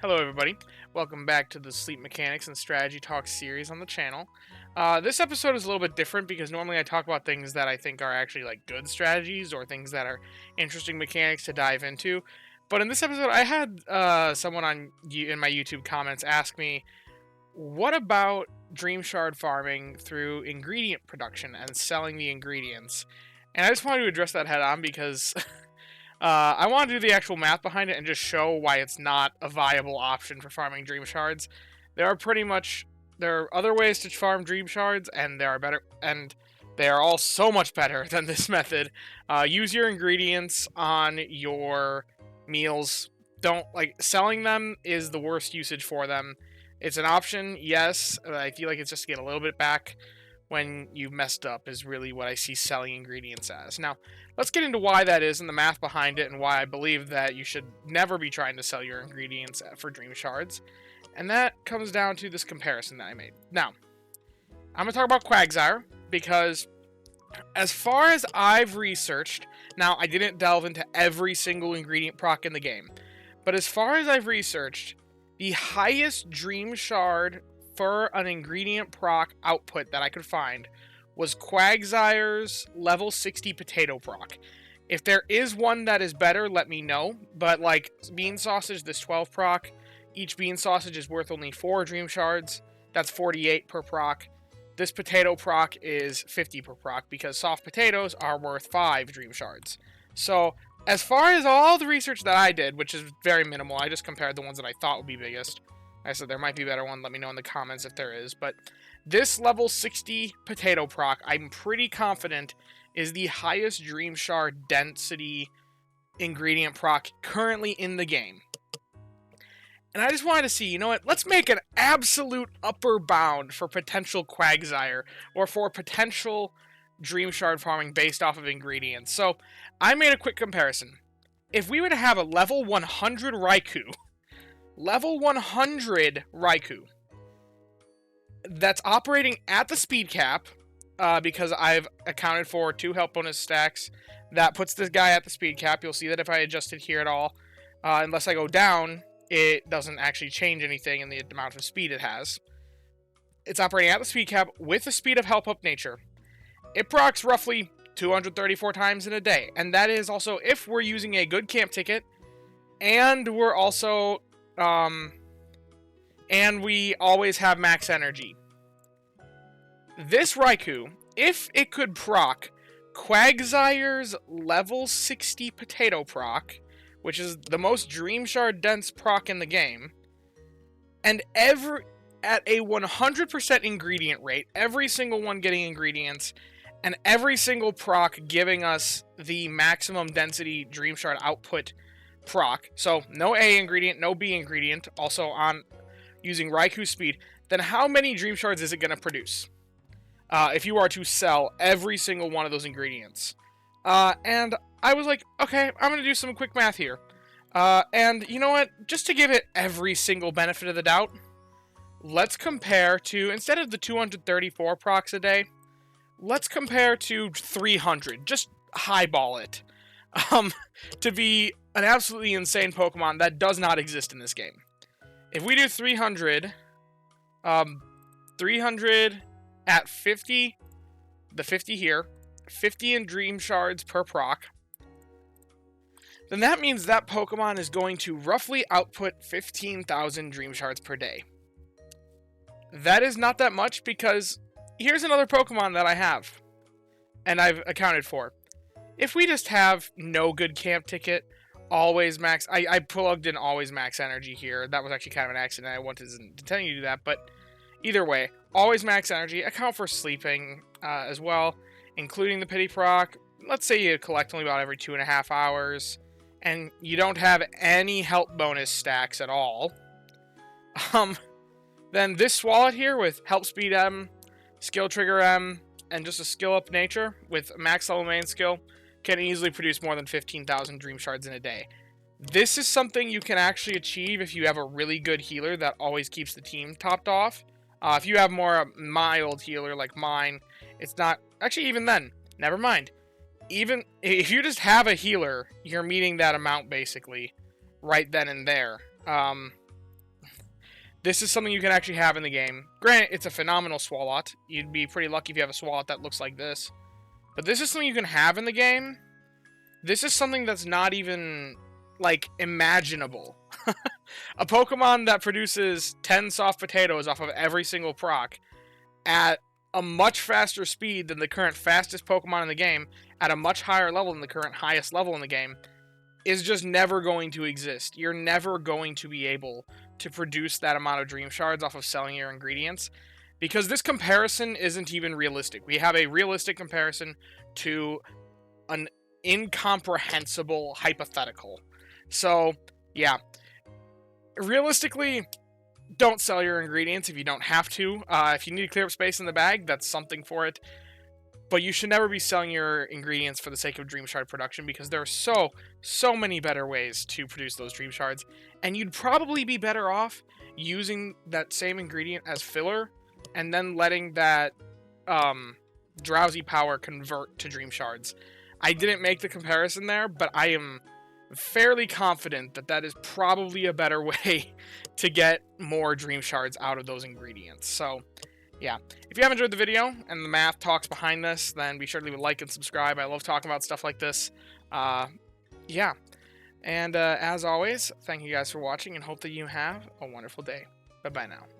Hello, everybody. Welcome back to the Sleep Mechanics and Strategy Talk series on the channel. This episode is a little bit different because normally I talk about things that I think are actually like good strategies or things that are interesting mechanics to dive into. But in this episode, I had someone in my YouTube comments ask me, "What about Dream Shard farming through ingredient production and selling the ingredients?" And I just wanted to address that head on because I want to do the actual math behind it and just show why it's not a viable option for farming Dream Shards. There are other ways to farm Dream Shards, and they are all so much better than this method. Use your ingredients on your meals. Don't selling them is the worst usage for them. It's an option, yes. I feel like it's just to get a little bit back when you messed up is really what I see selling ingredients as. Now, let's get into why that is and the math behind it and why I believe that you should never be trying to sell your ingredients for Dream Shards. And that comes down to this comparison that I made. Now, I'm going to talk about Quagsire because as far as I've researched, now I didn't delve into every single ingredient proc in the game, but as far as I've researched, the highest Dream Shard for an ingredient proc output that I could find was Quagsire's level 60 potato proc. If there is one that is better, let me know. But like bean sausage, this 12 proc, each bean sausage is worth only 4 dream shards. That's 48 per proc. This potato proc is 50 per proc because soft potatoes are worth 5 dream shards. So as far as all the research that I did, which is very minimal, I just compared the ones that I thought would be biggest. I said there might be a better one. Let me know in the comments if there is. But this level 60 potato proc, I'm pretty confident, is the highest Dream Shard density ingredient proc currently in the game. And I just wanted to see, you know what? Let's make an absolute upper bound for potential Quagsire or for potential Dream Shard farming based off of ingredients. So I made a quick comparison. If we were to have a level 100 level 100 Raikou that's operating at the speed cap, because I've accounted for 2 health bonus stacks. That puts this guy at the speed cap. You'll see that if I adjust it here at all, unless I go down, it doesn't actually change anything in the amount of speed it has. It's operating at the speed cap with the speed of Help Up Nature. It procs roughly 234 times in a day, and that is also if we're using a good camp ticket, and we're also and we always have max energy. This Raikou, if it could proc Quagsire's level 60 potato proc, which is the most Dream Shard dense proc in the game, and at a 100% ingredient rate, every single one getting ingredients, and every single proc giving us the maximum density Dream Shard output proc, so no A ingredient, no B ingredient, also on using Raikou speed, then how many Dream Shards is it going to produce? If you are to sell every single one of those ingredients. And I was like, okay, I'm going to do some quick math here. And you know what? Just to give it every single benefit of the doubt, let's compare to, instead of the 234 procs a day, let's compare to 300. Just highball it. To be an absolutely insane Pokemon that does not exist in this game. If we do 300, 300 at 50, the 50 here, 50 in Dream Shards per proc, then that means that Pokemon is going to roughly output 15,000 Dream Shards per day. That is not that much because here's another Pokemon that I have, and I've accounted for. If we just have no good camp ticket, always max... I plugged in always max energy here. That was actually kind of an accident. I wanted to tell you to do that, but either way, always max energy. Account for sleeping as well, including the pity proc. Let's say you collect only about every 2.5 hours, and you don't have any health bonus stacks at all. Then this Swalot here with Help Speed M, Skill Trigger M, and just a Skill Up Nature with max level main skill can easily produce more than 15,000 Dream Shards in a day. This is something you can actually achieve if you have a really good healer that always keeps the team topped off. If you have more mild healer like mine, it's not... Actually, even then, never mind. Even if you just have a healer, you're meeting that amount basically right then and there. This is something you can actually have in the game. Granted, it's a phenomenal Swalot. You'd be pretty lucky if you have a Swalot that looks like this. But this is something you can have in the game. This is something that's not even, like, imaginable. A Pokemon that produces 10 soft potatoes off of every single proc at a much faster speed than the current fastest Pokemon in the game, at a much higher level than the current highest level in the game, is just never going to exist. You're never going to be able to produce that amount of Dream Shards off of selling your ingredients, because this comparison isn't even realistic. We have a realistic comparison to an incomprehensible hypothetical. So, yeah. Realistically, don't sell your ingredients if you don't have to. If you need to clear up space in the bag, that's something for it. But you should never be selling your ingredients for the sake of Dream Shard production, because there are so many better ways to produce those Dream Shards. And you'd probably be better off using that same ingredient as filler, and then letting that drowsy power convert to Dream Shards. I didn't make the comparison there, but I am fairly confident that that is probably a better way to get more Dream Shards out of those ingredients. So, yeah. If you have enjoyed the video and the math talks behind this, then be sure to leave a like and subscribe. I love talking about stuff like this. Yeah. And as always, thank you guys for watching, and hope that you have a wonderful day. Bye-bye now.